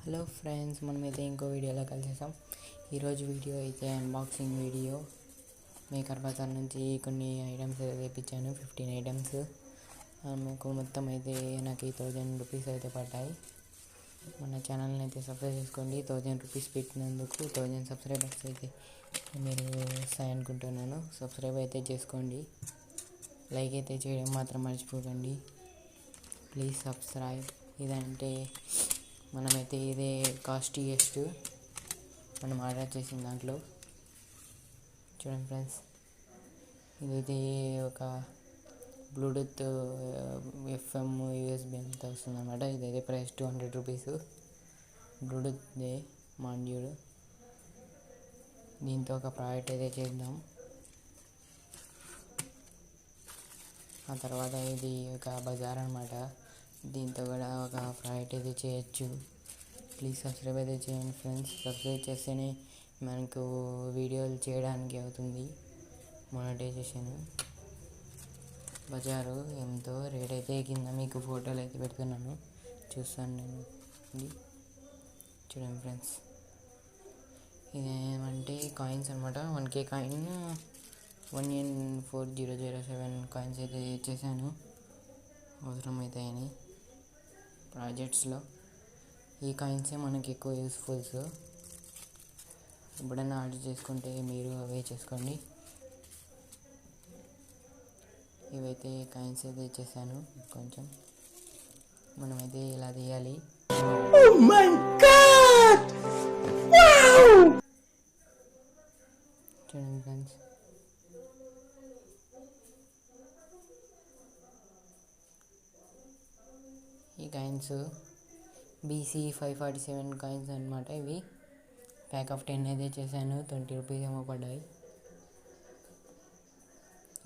Hello friends, మనమైతే ఇంకో వీడియోలో కలిసేసాం. ఈరోజు వీడియో అయితే అన్బాక్సింగ్ వీడియో. మేకర్ బజార్ నుంచి కొన్ని ఐటమ్స్ తెప్పించాను, 15 ఐటమ్స్. మీకు మొత్తం అయితే నాకు 1000 రూపీస్ అయితే పడ్డాయి. మన ఛానల్ని అయితే సబ్స్క్రైబ్ చేసుకోండి. 1000 రూపీస్ పెట్టినందుకు 1000 సబ్స్క్రైబర్స్ అయితే మీరు వస్తాయి అనుకుంటున్నాను. సబ్స్క్రైబ్ అయితే చేసుకోండి, లైక్ అయితే చేయడం మాత్రం మర్చిపోకండి. Please subscribe. ఇదంటే మనమైతే ఇదే కాస్టియెస్ట్ మనం ఆర్డర్ చేసిన దాంట్లో. చూడండి ఫ్రెండ్స్, ఇదైతే ఒక బ్లూటూత్ ఎఫ్ఎం యూఎస్బి అంతా వస్తుంది అన్నమాట. ఇదైతే ప్రైస్ 200 రూపీస్. బ్లూటూత్దే మాడ్యూల్. దీంతో ఒక ప్రాజెక్ట్ అయితే చేద్దాం. ఆ తర్వాత ఇది ఒక బజార్ అన్నమాట. దీంతో కూడా ఒక ప్రాజెక్ట్ అయితే చేయొచ్చు. ప్లీజ్ సబ్స్క్రైబ్ అయితే చేయండి ఫ్రెండ్స్. సబ్స్క్రైబ్ చేస్తేనే మనకు వీడియోలు చేయడానికి అవుతుంది, మానిటైజేషన్. బజారు ఎంతో రేట్ అయితే కింద మీకు ఫోటోలు అయితే పెడుతున్నాను, చూస్తాను నేను. చూడండి ఫ్రెండ్స్, ఇదేమంటే కాయిన్స్ అనమాట. 1K కాయిన్ 1N4007 కాయిన్స్ అయితే చేశాను, అవసరమవుతాయని ప్రాజెక్ట్స్లో. ఈ కాయిన్సే మనకి ఎక్కువ యూస్ఫుల్స్. ఎప్పుడైనా ఆర్డర్ చేసుకుంటే మీరు అవే చేసుకోండి. ఇవైతే కాయిన్స్ అయితే చేశాను. కొంచెం మనమైతే ఇలా తీయాలి. చూడండి ఫ్రెండ్స్, ఈ కాయిన్స్ BC 547 కాయిన్స్ అనమాట. ఇవి ప్యాక్ ఆఫ్ 10 అయితే చేశాను. 20 రూపీస్ ఏమో పడ్డాయి.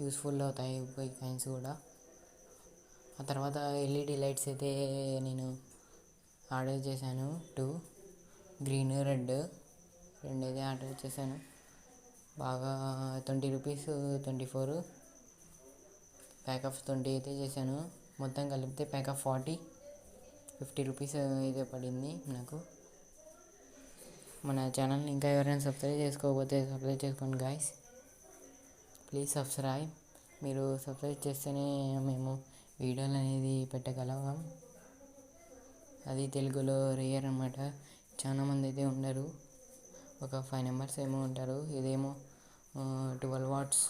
యూస్ఫుల్ అవుతాయి ఈ కాయిన్స్ కూడా. ఆ తర్వాత LED లైట్స్ అయితే నేను ఆర్డర్ చేశాను. 2 గ్రీన్, రెడ్, 2 అయితే ఆర్డర్ చేశాను. బాగా 20 రూపీస్ 24 ప్యాక్ ఆఫ్ 20 అయితే చేశాను. మొత్తం కలిపితే ప్యాక్ ఆఫ్ 50 రూపీస్ అయితే పడింది నాకు. మన ఛానల్ని ఇంకా ఎవరైనా సబ్స్క్రైబ్ చేసుకోకపోతే సబ్స్క్రైబ్ చేసుకోండి గాయస్. Please subscribe. మీరు సబ్స్క్రైబ్ చేస్తేనే మేము వీడియోలు అనేది పెట్టగలం. అది తెలుగులో రేయర్ అన్నమాట. చాలామంది అయితే ఉండరు, ఒక 5 మెంబర్స్ ఏమో ఉంటారు. ఇదేమో 12 వాట్స్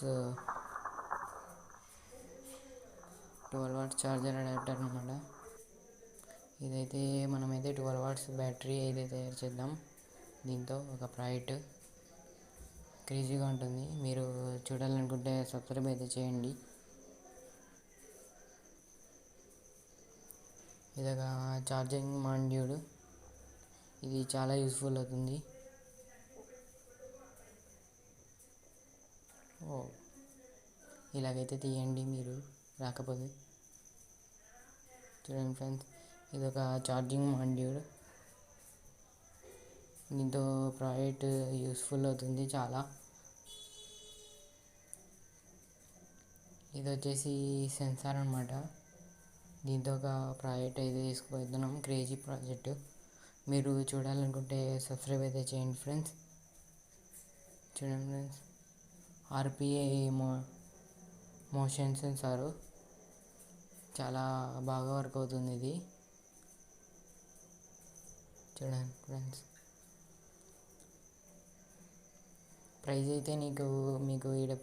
ఛార్జర్ అడాప్టర్ అన్నమాట. ఇదైతే మనమైతే 12 వాట్స్ బ్యాటరీ అయితే తయారు చేద్దాం. దీంతో ఒక ప్రాజెక్ట్ క్రేజీగా ఉంటుంది. మీరు చూడాలనుకుంటే సబ్స్క్రైబ్ అయితే చేయండి. ఇదొక ఛార్జింగ్ మాడ్యూల్. ఇది చాలా యూస్ఫుల్ అవుతుంది. ఇలాగైతే తీయండి మీరు రాకపోతే. చూడండి ఫ్రెండ్స్, ఇదొక ఛార్జింగ్ మాడ్యూల్. దీంతో ప్రాజెక్ట్ యూస్ఫుల్ అవుతుంది చాలా. ఇది వచ్చేసి సెన్సార్ అన్నమాట. దీంతో ఒక ప్రాజెక్ట్ అయితే తీసుకుపోతున్నాం, క్రేజీ ప్రాజెక్టు. మీరు చూడాలనుకుంటే సబ్స్క్రైబ్ అయితే చేయండి ఫ్రెండ్స్. చూడండి ఫ్రెండ్స్, RPA మోషన్ సెన్సారు చాలా బాగా వర్క్ అవుతుంది ఇది. చూడండి ఫ్రెండ్స్, ప్రైస్ అయితే మీకు ఇక్కడ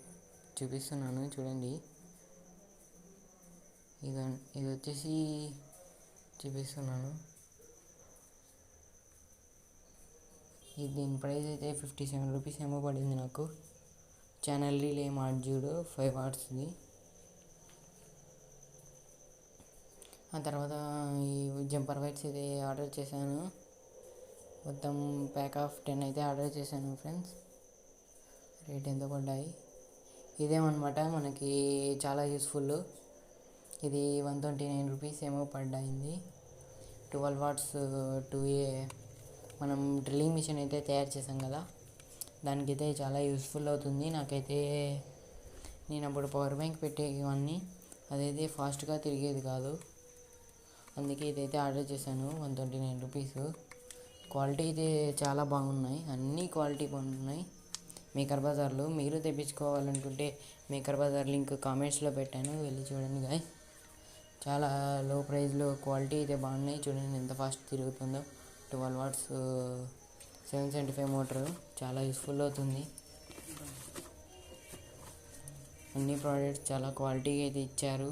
చూపిస్తున్నాను. చూడండి, ఇది వచ్చేసి చూపిస్తున్నాను. దీని ప్రైస్ అయితే 57 రూపీస్ ఏమో పడింది నాకు. Channel relay module 5 వాట్స్ది. ఆ తర్వాత ఈ జంపర్ వైర్స్ అయితే ఆర్డర్ చేశాను. మొత్తం ప్యాక్ ఆఫ్ 10 అయితే ఆర్డర్ చేశాను ఫ్రెండ్స్. రేట్ ఎంత పడ్డాయి ఇదేమన్నమాట, మనకి చాలా యూస్ఫుల్. ఇది 129 రూపీస్ ఏమో పడ్డాయింది. 12 వాట్స్ 2A మనం డ్రిల్లింగ్ మిషన్ అయితే తయారు చేసాం కదా, దానికైతే చాలా యూస్ఫుల్ అవుతుంది. నాకైతే నేను అప్పుడు పవర్ బ్యాంక్ పెట్టేవాడిని, అదైతే ఫాస్ట్గా తిరిగేది కాదు. అందుకే ఇదైతే ఆర్డర్ చేశాను. 129 రూపీస్. క్వాలిటీ అయితే చాలా బాగున్నాయి, అన్నీ క్వాలిటీ బాగున్నాయి. మేకర్ బజార్లో మీరు తెప్పించుకోవాలనుకుంటే మేకర్ బజార్ లింక్ కామెంట్స్లో పెట్టాను, వెళ్ళి చూడండి గాయ్. చాలా లో ప్రైస్లో క్వాలిటీ అయితే బాగున్నాయి. చూడండి ఎంత ఫాస్ట్ తిరుగుతుందో. 12 వాట్స్ 775 మోటారు చాలా యూస్ఫుల్ అవుతుంది. అన్ని ప్రోడక్ట్స్ చాలా క్వాలిటీగా అయితే ఇచ్చారు.